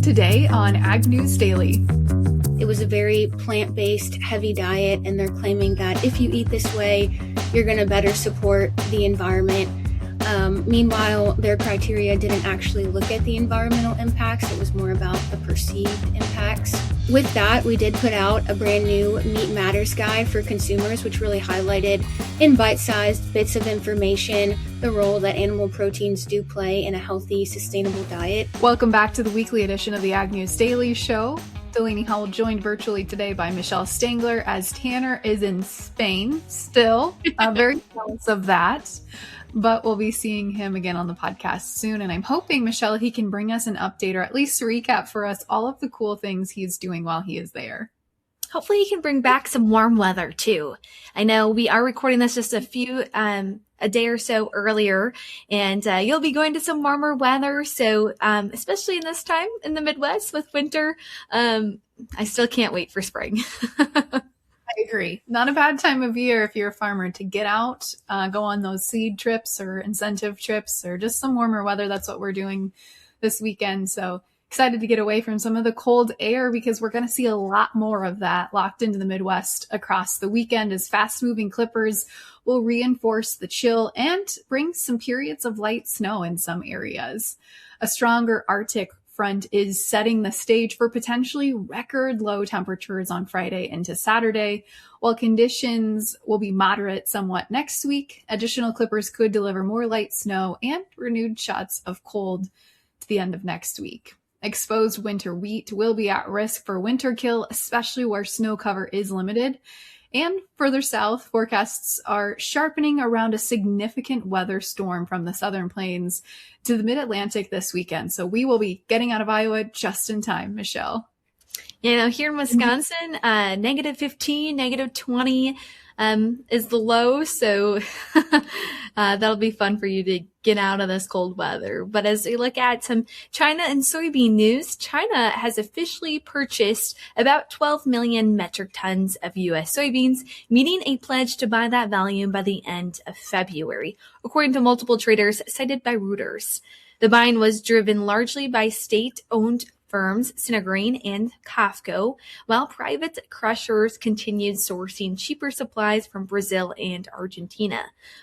Today on Ag News Daily. It was a very plant-based, heavy diet, and they're claiming that if you eat this way, you're going to better support the environment. Meanwhile, their criteria didn't actually look at the environmental impacts. It was more about the perceived impacts. With that, we did put out a brand new Meat Matters guide for consumers, which really highlighted in bite-sized bits of information the role that animal proteins do play in a healthy, sustainable diet. Welcome back to the weekly edition of the Ag News Daily Show. Delaney Howell joined virtually today by Michelle Stangler as Tanner is in Spain still. Very jealous of that. But we'll be seeing him again on the podcast soon. And I'm hoping, Michelle, he can bring us an update or at least a recap for us all of the cool things he's doing while he is there. Hopefully he can bring back some warm weather too. I know we are recording this just a day or so earlier, and you'll be going to some warmer weather. So especially in this time in the Midwest with winter, I still can't wait for spring. I agree. Not a bad time of year if you're a farmer to get out, go on those seed trips or incentive trips or just some warmer weather. That's what we're doing this weekend. So excited to get away from some of the cold air because we're going to see a lot more of that locked into the Midwest across the weekend as fast-moving clippers will reinforce the chill and bring some periods of light snow in some areas. A stronger Arctic front is setting the stage for potentially record low temperatures on Friday into Saturday. While conditions will be moderate somewhat next week, additional clippers could deliver more light snow and renewed shots of cold to the end of next week. Exposed winter wheat will be at risk for winter kill, especially where snow cover is limited. And further south, forecasts are sharpening around a significant weather storm from the southern plains to the mid-Atlantic this weekend. So we will be getting out of Iowa just in time, Michelle. You know, here in Wisconsin, -15, -20 is the low. So that'll be fun for you to get out of this cold weather. But as we look at some China and soybean news, China has officially purchased about 12 million metric tons of U.S. soybeans, meeting a pledge to buy that volume by the end of February, according to multiple traders cited by Reuters. The buying was driven largely by state-owned firms Synergrain and Kafco, while private crushers continued sourcing cheaper supplies from Brazil and Argentina.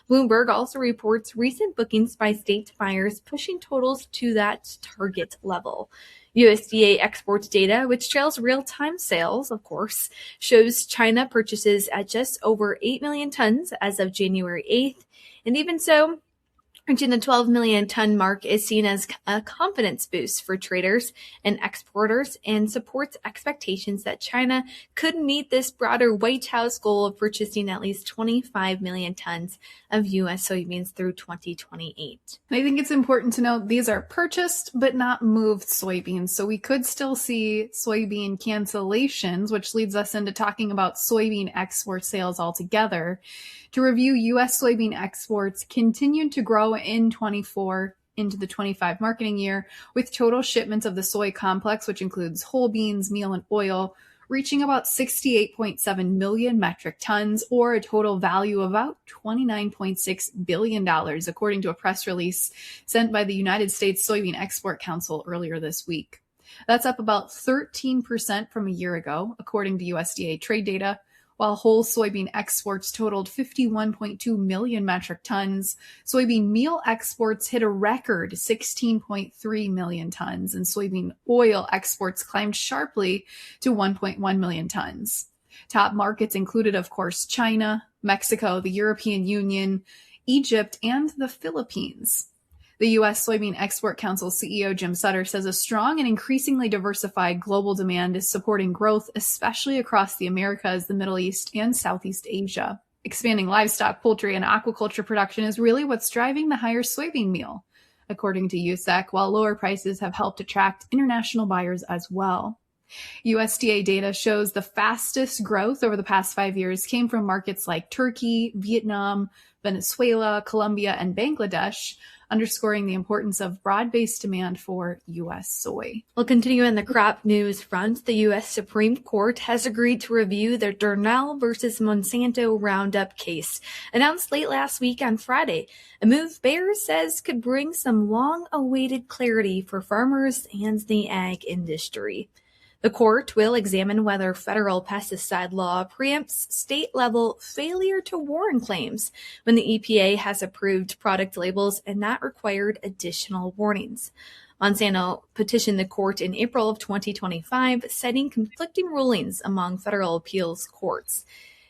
Bloomberg also reports recent bookings by state buyers pushing totals to that target level. USDA exports data, which trails real-time sales, of course, shows China purchases at just over 8 million tons as of January 8th. And even so, reaching the 12 million ton mark is seen as a confidence boost for traders and exporters and supports expectations that China could meet this broader White House goal of purchasing at least 25 million tons of U.S. soybeans through 2028. I think it's important to note these are purchased but not moved soybeans. So we could still see soybean cancellations, which leads us into talking about soybean export sales altogether. To review, U.S. soybean exports continued to grow in 24 into the 25 marketing year, with total shipments of the soy complex, which includes whole beans, meal, and oil, reaching about 68.7 million metric tons, or a total value of about $29.6 billion, according to a press release sent by the United States Soybean Export Council earlier this week. That's up about 13% from a year ago, according to USDA trade data. While whole soybean exports totaled 51.2 million metric tons, soybean meal exports hit a record 16.3 million tons, and soybean oil exports climbed sharply to 1.1 million tons. Top markets included, of course, China, Mexico, the European Union, Egypt, and the Philippines. The U.S. Soybean Export Council CEO Jim Sutter says a strong and increasingly diversified global demand is supporting growth, especially across the Americas, the Middle East, and Southeast Asia. Expanding livestock, poultry, and aquaculture production is really what's driving the higher soybean meal, according to USEC, while lower prices have helped attract international buyers as well. USDA data shows the fastest growth over the past 5 years came from markets like Turkey, Vietnam, Venezuela, Colombia, and Bangladesh. underscoring the importance of broad-based demand for U.S. soy. We'll continue in the crop news front. The U.S. Supreme Court has agreed to review the Durnell versus Monsanto Roundup case, announced late last week on Friday, a move Bayer says could bring some long-awaited clarity for farmers and the ag industry. The court will examine whether federal pesticide law preempts state-level failure to warn claims when the EPA has approved product labels and not required additional warnings. Monsanto petitioned the court in April of 2025, citing conflicting rulings among federal appeals courts.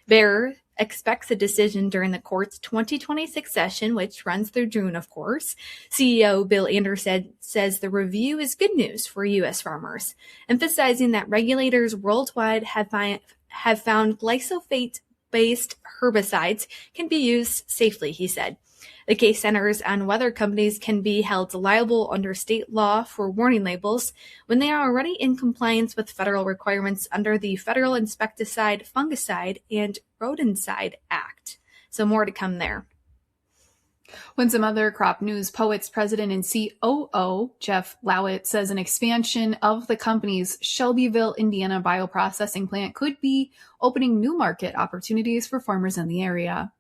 Bayer expects a decision during the court's 2026 session, which runs through June, of course. CEO Bill Anderson says the review is good news for U.S. farmers, emphasizing that regulators worldwide have found glyphosate-based herbicides can be used safely, he said. The case centers on whether companies can be held liable under state law for warning labels when they are already in compliance with federal requirements under the Federal Insecticide, Fungicide, and Rodenticide Act. So more to come there. When some other crop news, Poet's president and COO, Jeff Lowett, says an expansion of the company's Shelbyville, Indiana bioprocessing plant could be opening new market opportunities for farmers in the area.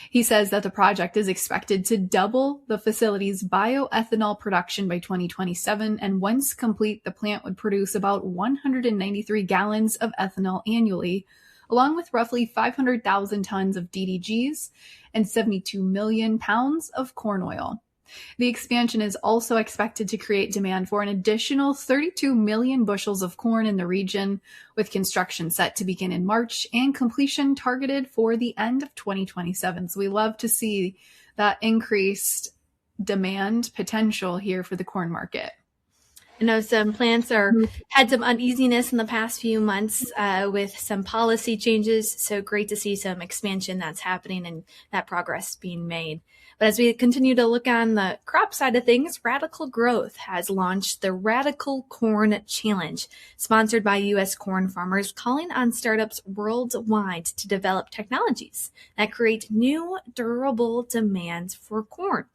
He says that the project is expected to double the facility's bioethanol production by 2027, and once complete, the plant would produce about 193 gallons of ethanol annually, along with roughly 500,000 tons of DDGs and 72 million pounds of corn oil. The expansion is also expected to create demand for an additional 32 million bushels of corn in the region, with construction set to begin in March and completion targeted for the end of 2027. So we love to see that increased demand potential here for the corn market. I know some plants had some uneasiness in the past few months with some policy changes, so great to see some expansion that's happening and that progress being made. But as we continue to look on the crop side of things, Radical Growth has launched the Radical Corn Challenge, sponsored by U.S. corn farmers, calling on startups worldwide to develop technologies that create new, durable demands for corn.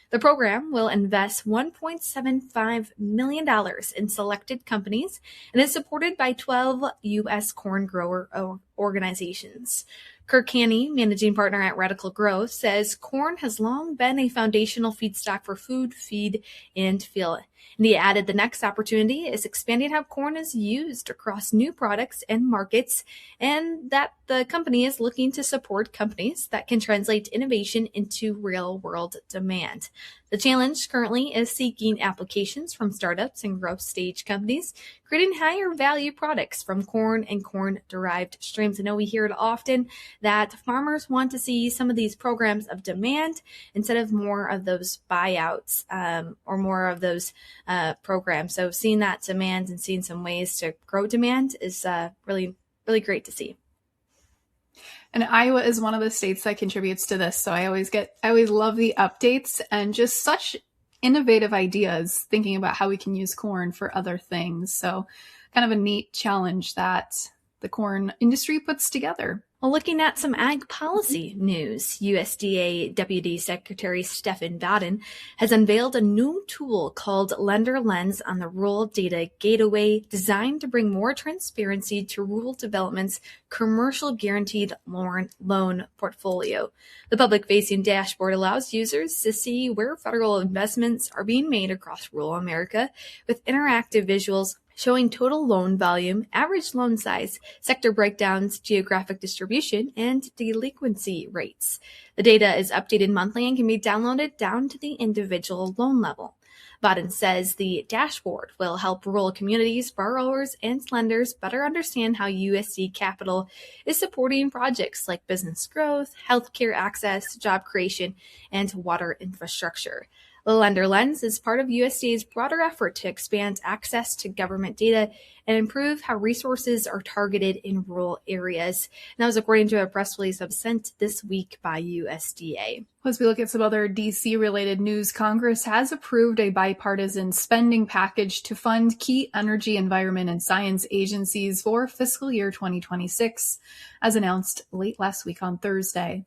The program will invest $1.75 million in selected companies and is supported by 12 U.S. corn grower organizations. Kirk Haney, managing partner at Radical Growth, says corn has long been a foundational feedstock for food, feed, and fuel. And he added the next opportunity is expanding how corn is used across new products and markets, and that the company is looking to support companies that can translate innovation into real-world demand. The challenge currently is seeking applications from startups and growth stage companies, creating higher value products from corn and corn-derived streams. I know we hear it often that farmers want to see some of these programs of demand instead of more of those buyouts or more of those programs. So seeing that demand and seeing some ways to grow demand is really, really great to see. And Iowa is one of the states that contributes to this. So I always love the updates and just such innovative ideas thinking about how we can use corn for other things. So kind of a neat challenge that the corn industry puts together. Well, looking at some ag policy news, USDA Deputy Secretary Stephen Dodden has unveiled a new tool called Lender Lens on the Rural Data Gateway, designed to bring more transparency to rural development's commercial guaranteed loan portfolio. The public-facing dashboard allows users to see where federal investments are being made across rural America, with interactive visuals showing total loan volume, average loan size, sector breakdowns, geographic distribution, and delinquency rates. The data is updated monthly and can be downloaded down to the individual loan level. Baden says the dashboard will help rural communities, borrowers, and lenders better understand how USD Capital is supporting projects like business growth, healthcare access, job creation, and water infrastructure. The Lender Lens is part of USDA's broader effort to expand access to government data and improve how resources are targeted in rural areas. And that was according to a press release sent this week by USDA. As we look at some other DC-related news, Congress has approved a bipartisan spending package to fund key energy, environment, and science agencies for fiscal year 2026, as announced late last week on Thursday.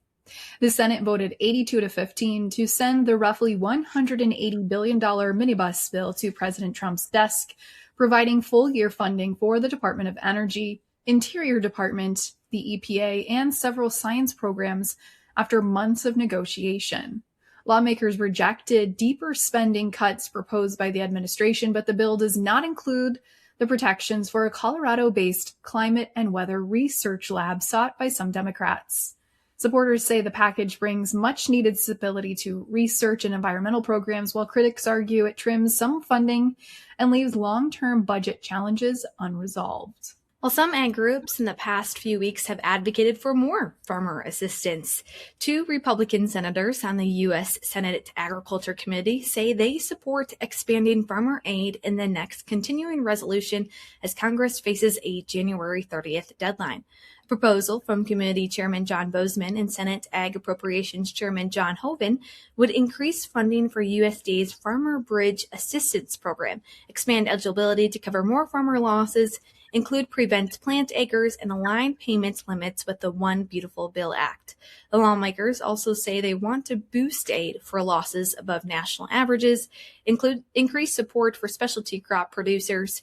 The Senate voted 82-15 to send the roughly $180 billion minibus bill to President Trump's desk, providing full-year funding for the Department of Energy, Interior Department, the EPA, and several science programs after months of negotiation. Lawmakers rejected deeper spending cuts proposed by the administration, but the bill does not include the protections for a Colorado-based climate and weather research lab sought by some Democrats. Supporters say the package brings much-needed stability to research and environmental programs, while critics argue it trims some funding and leaves long-term budget challenges unresolved. Well, some ag groups in the past few weeks have advocated for more farmer assistance. 2 Republican senators on the U.S. Senate Agriculture Committee say they support expanding farmer aid in the next continuing resolution as Congress faces a January 30th deadline. A proposal from Committee Chairman John Bozeman and Senate Ag Appropriations Chairman John Hoeven would increase funding for USDA's Farmer Bridge Assistance Program, expand eligibility to cover more farmer losses, include prevent plant acres, and align payment limits with the One Beautiful Bill Act. The lawmakers also say they want to boost aid for losses above national averages, include increased support for specialty crop producers,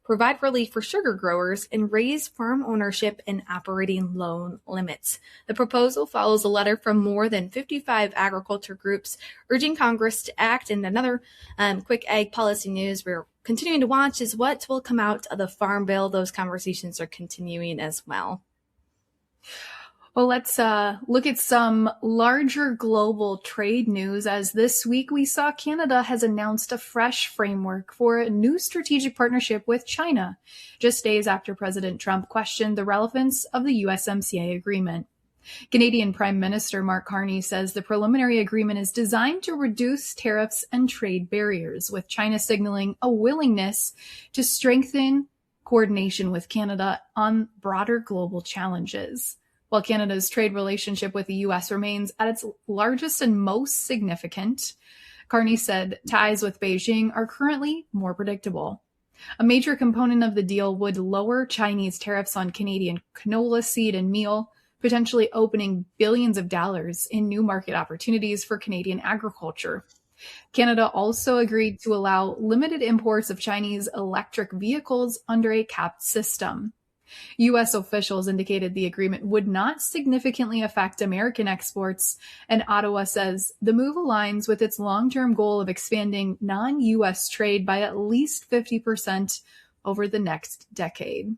provide relief for sugar growers, and raise farm ownership and operating loan limits. The proposal follows a letter from more than 55 agriculture groups urging Congress to act. And another quick ag policy news we're continuing to watch is what will come out of the Farm Bill. Those conversations are continuing as well. Well, let's look at some larger global trade news, as this week we saw Canada has announced a fresh framework for a new strategic partnership with China, just days after President Trump questioned the relevance of the USMCA agreement. Canadian Prime Minister Mark Carney says the preliminary agreement is designed to reduce tariffs and trade barriers, with China signaling a willingness to strengthen coordination with Canada on broader global challenges. While Canada's trade relationship with the U.S. remains at its largest and most significant, Carney said ties with Beijing are currently more predictable. A major component of the deal would lower Chinese tariffs on Canadian canola seed and meal, potentially opening billions of dollars in new market opportunities for Canadian agriculture. Canada also agreed to allow limited imports of Chinese electric vehicles under a capped system. U.S. officials indicated the agreement would not significantly affect American exports, and Ottawa says the move aligns with its long-term goal of expanding non-U.S. trade by at least 50% over the next decade.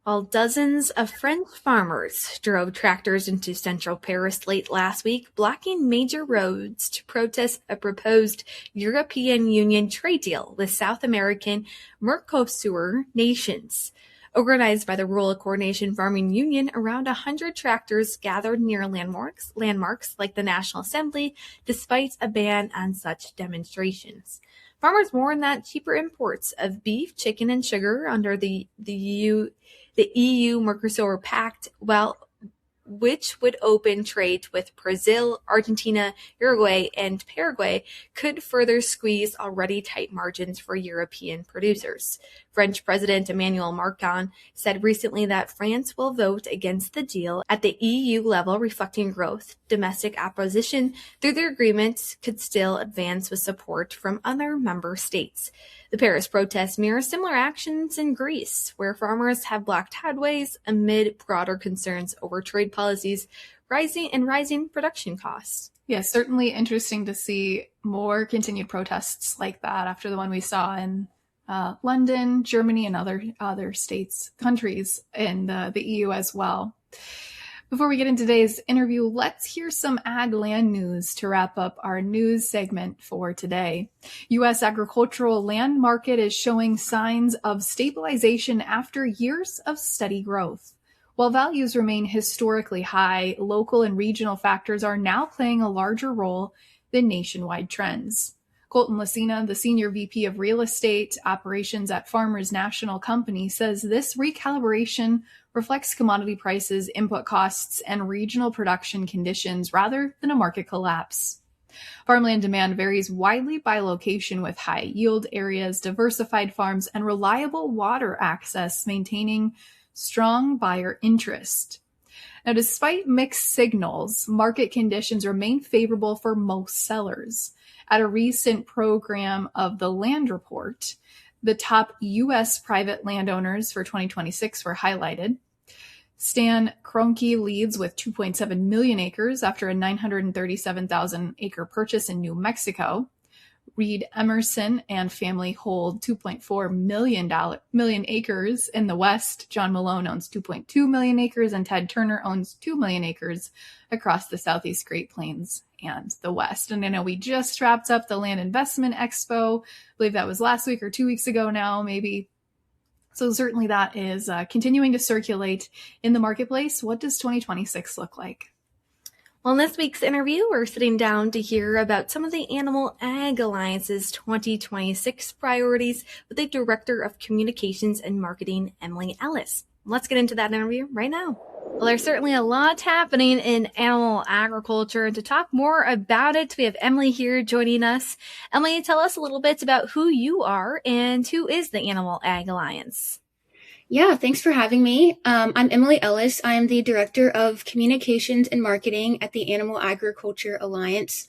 While dozens of French farmers drove tractors into central Paris late last week, blocking major roads to protest a proposed European Union trade deal with South American Mercosur nations. Organized by the Rural Coordination Farming Union, around 100 tractors gathered near landmarks like the National Assembly, despite a ban on such demonstrations. Farmers warned that cheaper imports of beef, chicken, and sugar under the EU Mercosur Pact, which would open trade with Brazil, Argentina, Uruguay, and Paraguay, could further squeeze already tight margins for European producers. French President Emmanuel Macron said recently that France will vote against the deal at the EU level, reflecting growth. Domestic opposition through the agreement could still advance with support from other member states. The Paris protests mirror similar actions in Greece, where farmers have blocked headways amid broader concerns over trade policies, rising production costs. Yes, certainly interesting to see more continued protests like that after the one we saw in London, Germany, and other countries in the EU as well. Before we get into today's interview, let's hear some ag land news to wrap up our news segment for today. U.S. agricultural land market is showing signs of stabilization after years of steady growth. While values remain historically high, local and regional factors are now playing a larger role than nationwide trends. Colton Lucina, the Senior VP of Real Estate Operations at Farmers National Company, says this recalibration reflects commodity prices, input costs, and regional production conditions rather than a market collapse. Farmland demand varies widely by location, with high yield areas, diversified farms, and reliable water access maintaining strong buyer interest. Now, despite mixed signals, market conditions remain favorable for most sellers. At a recent program of the Land Report, the top U.S. private landowners for 2026 were highlighted. Stan Kroenke leads with 2.7 million acres after a 937,000 acre purchase in New Mexico. Reed Emerson and family hold 2.4 million acres in the West. John Malone owns 2.2 million acres, and Ted Turner owns 2 million acres across the Southeast Great Plains and the West. And I know we just wrapped up the Land Investment Expo. I believe that was last week or 2 weeks ago now, maybe. So certainly that is continuing to circulate in the marketplace. What does 2026 look like? Well, in this week's interview, we're sitting down to hear about some of the Animal Ag Alliance's 2026 priorities with the Director of Communications and Marketing, Emily Ellis. Let's get into that interview right now. Well, there's certainly a lot happening in animal agriculture, and to talk more about it, we have Emily here joining us. Emily, tell us a little bit about who you are and who is the Animal Ag Alliance. Yeah, thanks for having me. I'm Emily Ellis. I am the Director of Communications and Marketing at the Animal Agriculture Alliance.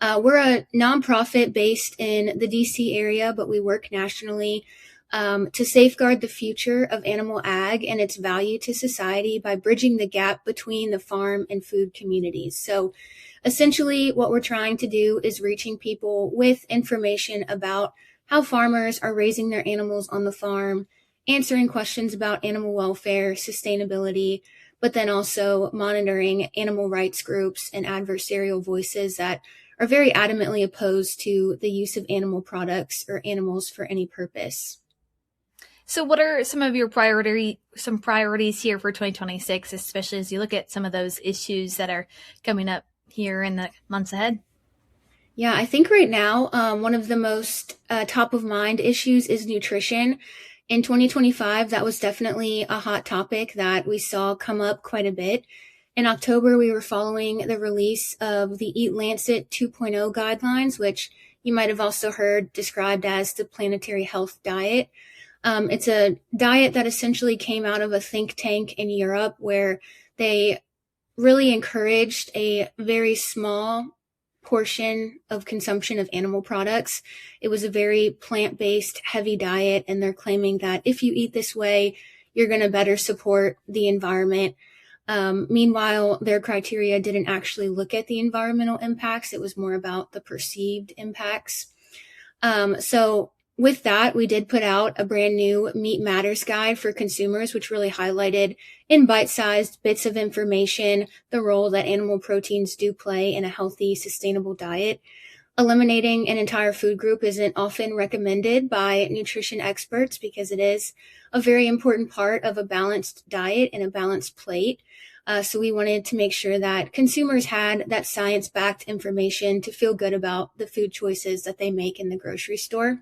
We're a nonprofit based in the DC area, but we work nationally to safeguard the future of animal ag and its value to society by bridging the gap between the farm and food communities. So essentially what we're trying to do is reaching people with information about how farmers are raising their animals on the farm, answering questions about animal welfare, sustainability, but then also monitoring animal rights groups and adversarial voices that are very adamantly opposed to the use of animal products or animals for any purpose. So what are some of your priorities here for 2026, especially as you look at some of those issues that are coming up here in the months ahead? Yeah, I think right now, one of the most top of mind issues is nutrition. In 2025, that was definitely a hot topic that we saw come up quite a bit. In October, we were following the release of the Eat Lancet 2.0 guidelines, which you might have also heard described as the planetary health diet. It's a diet that essentially came out of a think tank in Europe where they really encouraged a very small portion of consumption of animal products. It was a very plant-based, heavy diet, and they're claiming that if you eat this way, you're going to better support the environment. Meanwhile, their criteria didn't actually look at the environmental impacts. It was more about the perceived impacts. So with that, we did put out a brand new Meat Matters guide for consumers, which really highlighted in bite-sized bits of information the role that animal proteins do play in a healthy, sustainable diet. Eliminating an entire food group isn't often recommended by nutrition experts because it is a very important part of a balanced diet and a balanced plate. So we wanted to make sure that consumers had that science-backed information to feel good about the food choices that they make in the grocery store.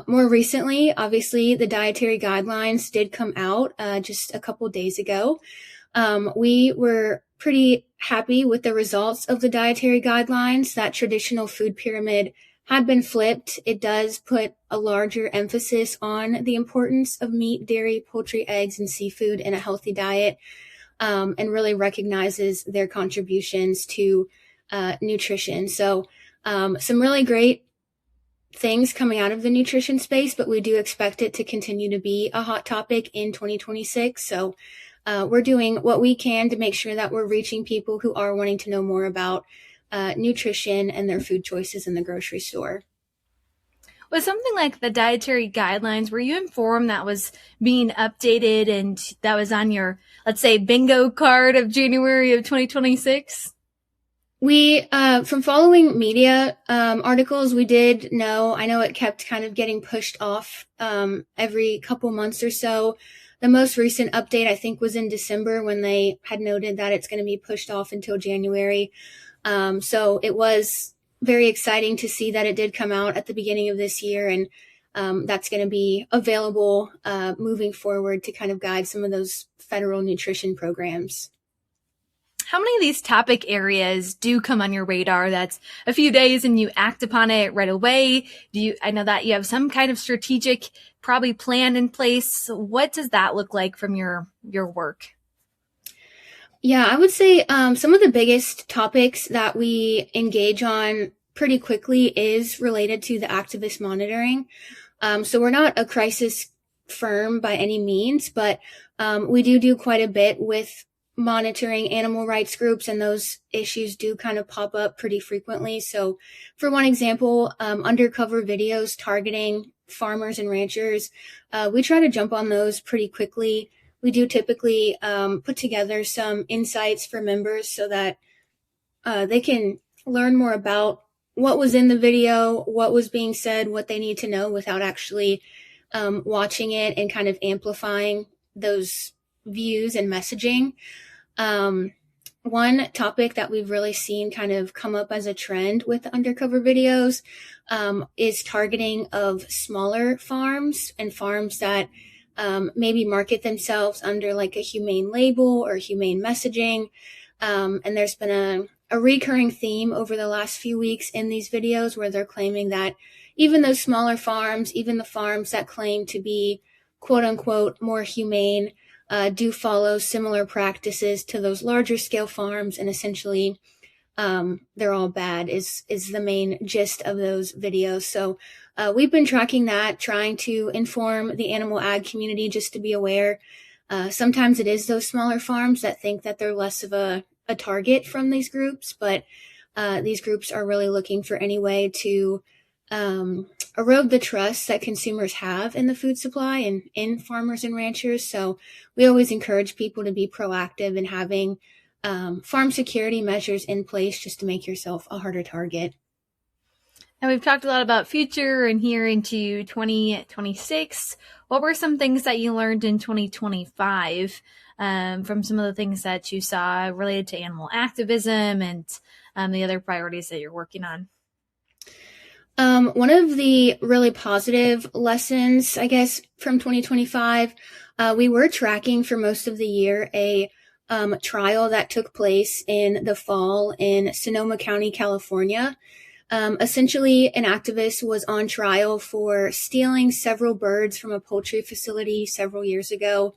More recently, obviously, the dietary guidelines did come out just a couple days ago. We were pretty happy with the results of the dietary guidelines. That traditional food pyramid had been flipped. It does put a larger emphasis on the importance of meat, dairy, poultry, eggs, and seafood in a healthy diet, and really recognizes their contributions to nutrition. So some really great things coming out of the nutrition space, but we do expect it to continue to be a hot topic in 2026. So we're doing what we can to make sure that we're reaching people who are wanting to know more about nutrition and their food choices in the grocery store. Was something like the dietary guidelines, were you informed that was being updated and that was on your, let's say, bingo card of January of 2026? We, from following media articles, we did know, I know it kept kind of getting pushed off every couple months or so. The most recent update, I think, was in December when they had noted that it's going to be pushed off until January. So it was very exciting to see that it did come out at the beginning of this year, and that's going to be available moving forward to kind of guide some of those federal nutrition programs. How many of these topic areas do come on your radar that's a few days and you act upon it right away? I know that you have some kind of strategic probably plan in place. What does that look like from your work? Yeah, I would say some of the biggest topics that we engage on pretty quickly is related to the activist monitoring. So we're not a crisis firm by any means, but we do quite a bit with monitoring animal rights groups, and those issues do kind of pop up pretty frequently. So for one example, undercover videos targeting farmers and ranchers, we try to jump on those pretty quickly. We do typically put together some insights for members so that they can learn more about what was in the video, what was being said, what they need to know without actually watching it and kind of amplifying those views and messaging. One topic that we've really seen kind of come up as a trend with the undercover videos is targeting of smaller farms and farms that maybe market themselves under like a humane label or humane messaging. And there's been a recurring theme over the last few weeks in these videos where they're claiming that even those smaller farms, even the farms that claim to be quote unquote more humane, do follow similar practices to those larger scale farms, and essentially they're all bad is the main gist of those videos. So we've been tracking that, trying to inform the animal ag community just to be aware. Sometimes it is those smaller farms that think that they're less of a target from these groups, but these groups are really looking for any way to erode the trust that consumers have in the food supply and in farmers and ranchers. So we always encourage people to be proactive in having farm security measures in place just to make yourself a harder target. And we've talked a lot about future and here into 2026. What were some things that you learned in 2025 from some of the things that you saw related to animal activism and the other priorities that you're working on? One of the really positive lessons, I guess, from 2025, we were tracking for most of the year a trial that took place in the fall in Sonoma County, California. Essentially, an activist was on trial for stealing several birds from a poultry facility several years ago.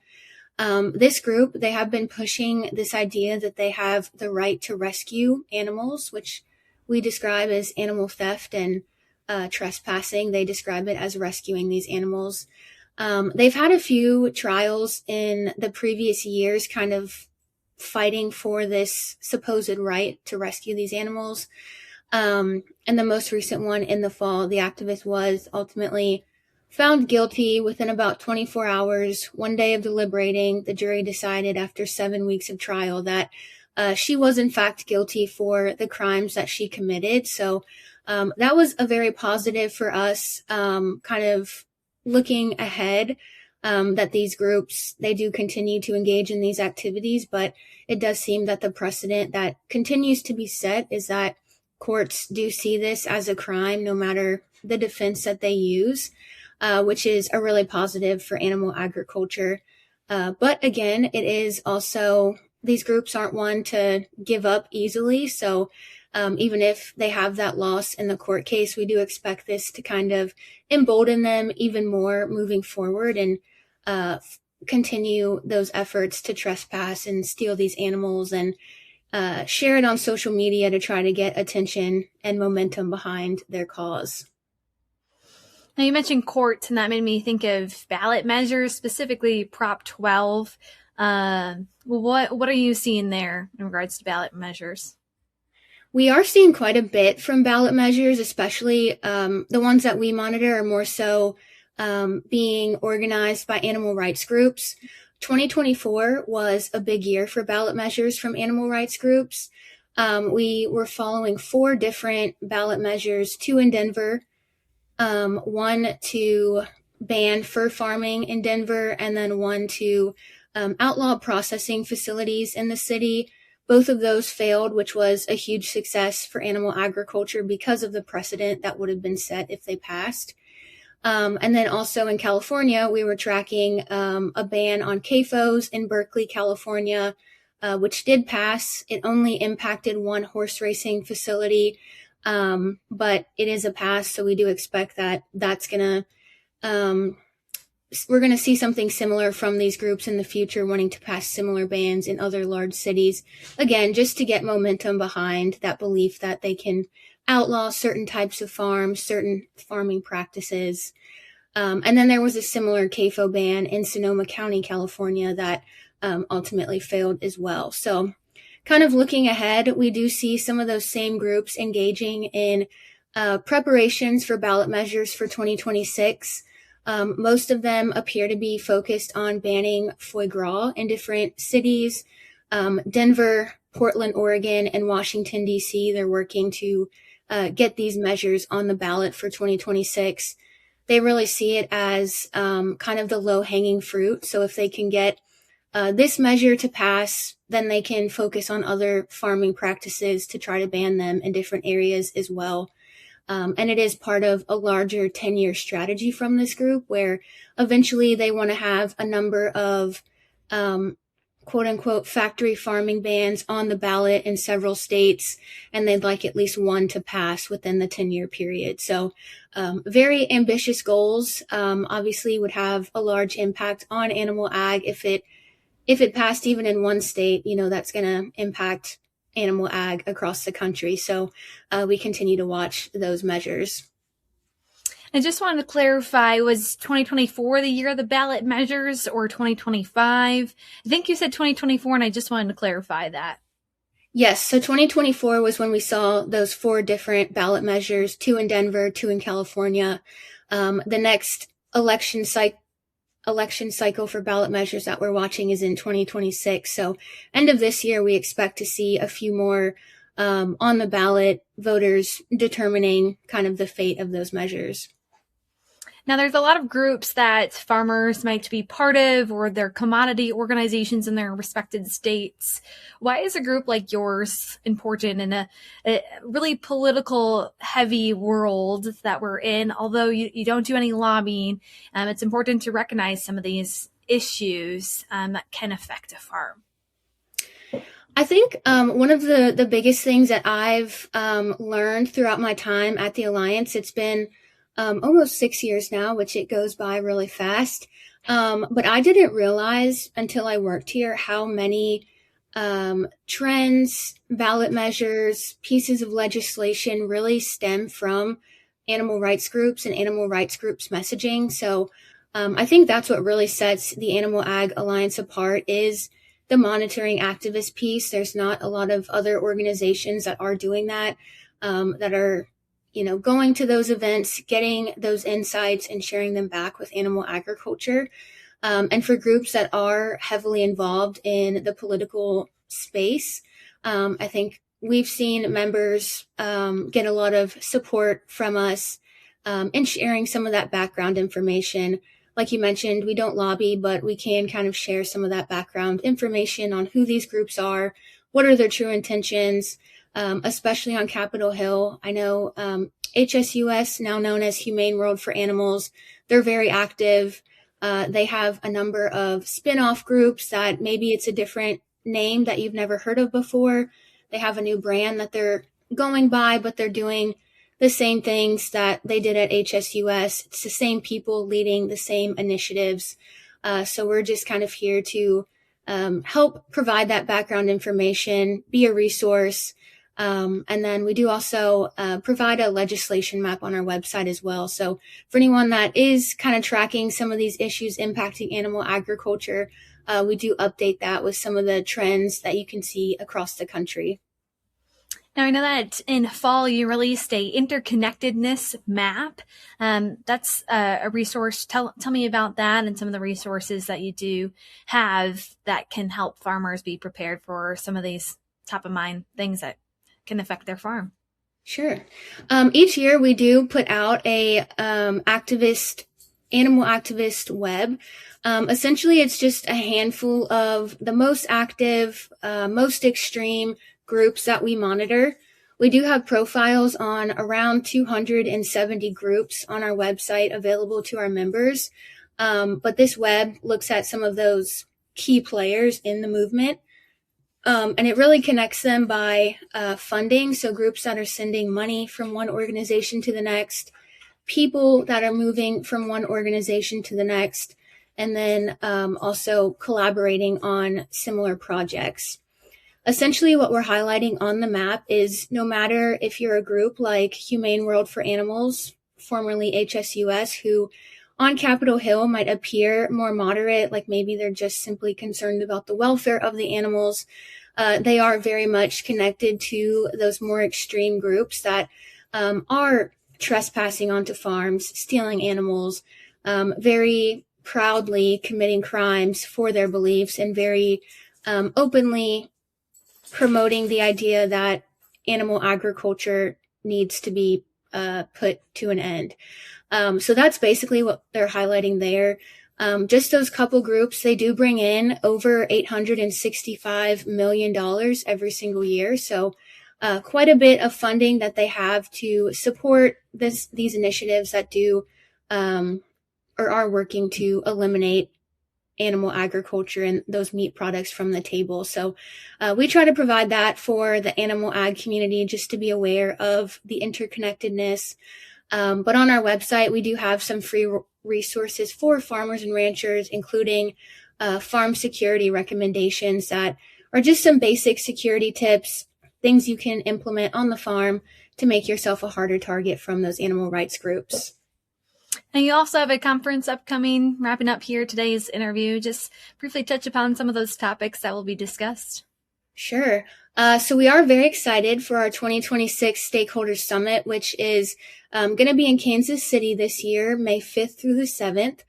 This group, they have been pushing this idea that they have the right to rescue animals, which we describe as animal theft and trespassing. They describe it as rescuing these animals. They've had a few trials in the previous years kind of fighting for this supposed right to rescue these animals. And the most recent one in the fall, the activist was ultimately found guilty within about 24 hours, one day of deliberating. The jury decided after 7 weeks of trial that she was in fact guilty for the crimes that she committed. So that was a very positive for us, kind of looking ahead, that these groups, they do continue to engage in these activities, but it does seem that the precedent that continues to be set is that courts do see this as a crime, no matter the defense that they use, which is a really positive for animal agriculture. But again, it is also, these groups aren't one to give up easily. So even if they have that loss in the court case, we do expect this to kind of embolden them even more moving forward and continue those efforts to trespass and steal these animals and share it on social media to try to get attention and momentum behind their cause. Now you mentioned courts, and that made me think of ballot measures, specifically Prop 12. What are you seeing there in regards to ballot measures? We are seeing quite a bit from ballot measures, especially the ones that we monitor are more so being organized by animal rights groups. 2024 was a big year for ballot measures from animal rights groups. We were following 4 different ballot measures, 2 in Denver, one to ban fur farming in Denver, and then one to outlaw processing facilities in the city. Both of those failed, which was a huge success for animal agriculture because of the precedent that would have been set if they passed. And then also in California, we were tracking a ban on CAFOs in Berkeley, California, which did pass. It only impacted one horse racing facility, but it is a pass, so we do expect that that's going to we're going to see something similar from these groups in the future, wanting to pass similar bans in other large cities. Again, just to get momentum behind that belief that they can outlaw certain types of farms, certain farming practices. And then there was a similar CAFO ban in Sonoma County, California, that ultimately failed as well. So kind of looking ahead, we do see some of those same groups engaging in preparations for ballot measures for 2026. Most of them appear to be focused on banning foie gras in different cities. Denver, Portland, Oregon, and Washington, D.C., they're working to get these measures on the ballot for 2026. They really see it as kind of the low-hanging fruit. So if they can get this measure to pass, then they can focus on other farming practices to try to ban them in different areas as well. And it is part of a larger 10-year strategy from this group where eventually they want to have a number of quote unquote factory farming bans on the ballot in several states, and they'd like at least one to pass within the 10-year period. So very ambitious goals, obviously would have a large impact on animal ag. If it passed even in one state, that's going to impact animal ag across the country. So we continue to watch those measures. I just wanted to clarify, was 2024 the year of the ballot measures or 2025? I think you said 2024, and I just wanted to clarify that. Yes, so 2024 was when we saw those 4 different ballot measures, 2 in Denver, 2 in California. The next election cycle for ballot measures that we're watching is in 2026. So end of this year, we expect to see a few more on the ballot, voters determining kind of the fate of those measures. Now, there's a lot of groups that farmers might be part of, or their commodity organizations in their respected states. Why is a group like yours important in a really political heavy world that we're in? Although you don't do any lobbying, it's important to recognize some of these issues that can affect a farm. I think one of the biggest things that I've learned throughout my time at the Alliance, it's been almost 6 years now, which it goes by really fast. But I didn't realize until I worked here how many trends, ballot measures, pieces of legislation really stem from animal rights groups and animal rights groups messaging. So I think that's what really sets the Animal Ag Alliance apart is the monitoring activist piece. There's not a lot of other organizations that are doing that, that are going to those events, getting those insights and sharing them back with animal agriculture. And for groups that are heavily involved in the political space, I think we've seen members get a lot of support from us in sharing some of that background information. Like you mentioned, we don't lobby, but we can kind of share some of that background information on who these groups are, what are their true intentions, especially on Capitol Hill. I know HSUS, now known as Humane World for Animals, they're very active. They have a number of spin-off groups that maybe it's a different name that you've never heard of before. They have a new brand that they're going by, but they're doing the same things that they did at HSUS. It's the same people leading the same initiatives. So we're just kind of here to help provide that background information, be a resource. And then we do also provide a legislation map on our website as well. So for anyone that is kind of tracking some of these issues impacting animal agriculture, we do update that with some of the trends that you can see across the country. Now, I know that in fall you released a interconnectedness map. That's a resource. Tell me about that and some of the resources that you do have that can help farmers be prepared for some of these top of mind things that can affect their farm. Sure. Each year we do put out a animal activist web. Essentially, it's just a handful of the most active, most extreme groups that we monitor. We do have profiles on around 270 groups on our website available to our members. But this web looks at some of those key players in the movement. And it really connects them by funding. So groups that are sending money from one organization to the next, people that are moving from one organization to the next, and then also collaborating on similar projects. Essentially, what we're highlighting on the map is no matter if you're a group like Humane World for Animals, formerly HSUS, who on Capitol Hill might appear more moderate, like maybe they're just simply concerned about the welfare of the animals. They are very much connected to those more extreme groups that are trespassing onto farms, stealing animals, very proudly committing crimes for their beliefs, and very openly promoting the idea that animal agriculture needs to be put to an end. So that's basically what they're highlighting there. Just those couple groups, they do bring in over $865 million every single year. So quite a bit of funding that they have to support these initiatives that do or are working to eliminate animal agriculture and those meat products from the table. So we try to provide that for the animal ag community, just to be aware of the interconnectedness. But on our website, we do have some free resources for farmers and ranchers, including farm security recommendations that are just some basic security tips, things you can implement on the farm to make yourself a harder target from those animal rights groups. And you also have a conference upcoming, wrapping up here today's interview. Just briefly touch upon some of those topics that will be discussed. Sure. So we are very excited for our 2026 Stakeholders Summit, which is going to be in Kansas City this year, May 5th through the 7th.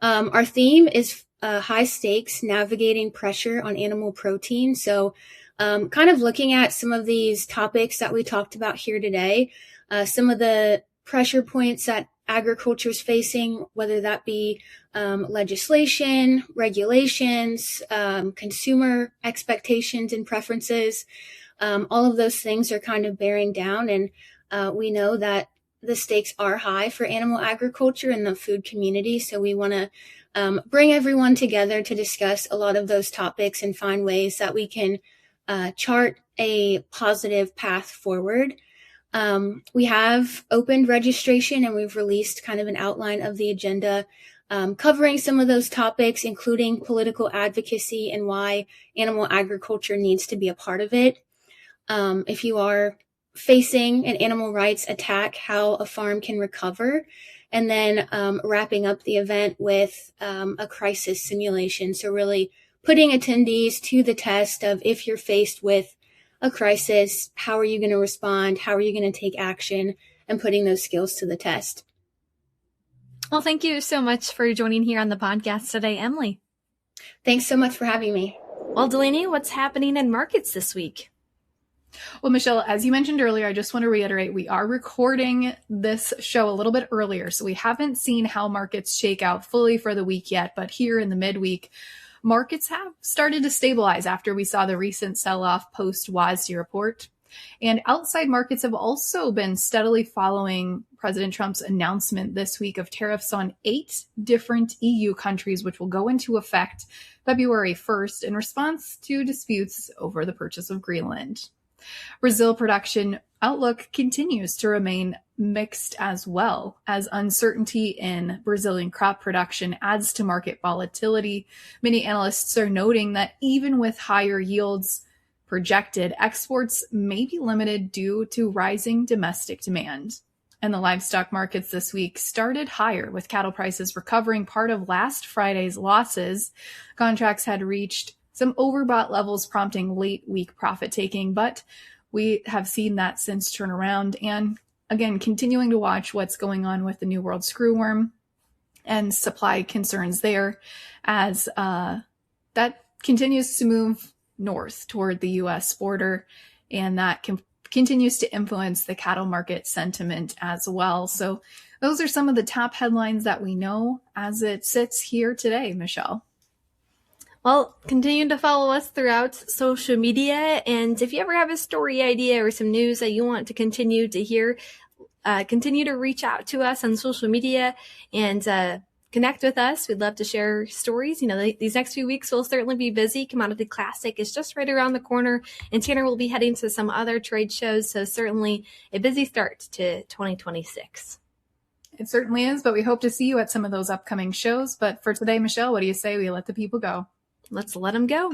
Our theme is high stakes, navigating pressure on animal protein. So kind of looking at some of these topics that we talked about here today, some of the pressure points that agriculture is facing, whether that be legislation, regulations, consumer expectations and preferences. All of those things are kind of bearing down, and we know that the stakes are high for animal agriculture and the food community. So we want to bring everyone together to discuss a lot of those topics and find ways that we can chart a positive path forward. We have opened registration, and we've released kind of an outline of the agenda, covering some of those topics, including political advocacy and why animal agriculture needs to be a part of it. If you are facing an animal rights attack, how a farm can recover, and then wrapping up the event with a crisis simulation. So really putting attendees to the test of, if you're faced with a crisis, how are you going to respond? How are you going to take action? And putting those skills to the test. Well, thank you so much for joining here on the podcast today, Emily. Thanks so much for having me. Well, Delaney, what's happening in markets this week? Well, Michelle, as you mentioned earlier, I just want to reiterate, we are recording this show a little bit earlier, so we haven't seen how markets shake out fully for the week yet. But here in the midweek, markets have started to stabilize after we saw the recent sell-off post-WASDE report. And outside markets have also been steadily following President Trump's announcement this week of tariffs on 8 different EU countries, which will go into effect February 1st in response to disputes over the purchase of Greenland. Brazil production outlook continues to remain mixed as well, as uncertainty in Brazilian crop production adds to market volatility. Many analysts are noting that even with higher yields projected, exports may be limited due to rising domestic demand. And the livestock markets this week started higher, with cattle prices recovering part of last Friday's losses. Contracts had reached some overbought levels, prompting late week profit taking, but we have seen that since turn around. And again, continuing to watch what's going on with the New World screwworm and supply concerns there, as that continues to move north toward the U.S. border, and that continues to influence the cattle market sentiment as well. So those are some of the top headlines that we know as it sits here today, Michelle. Well, continue to follow us throughout social media. And if you ever have a story idea or some news that you want to continue to hear, continue to reach out to us on social media and connect with us. We'd love to share stories. You know, these next few weeks will certainly be busy. Commodity Classic is just right around the corner, and Tanner will be heading to some other trade shows. So certainly a busy start to 2026. It certainly is, but we hope to see you at some of those upcoming shows. But for today, Michelle, what do you say we let the people go? Let's let them go.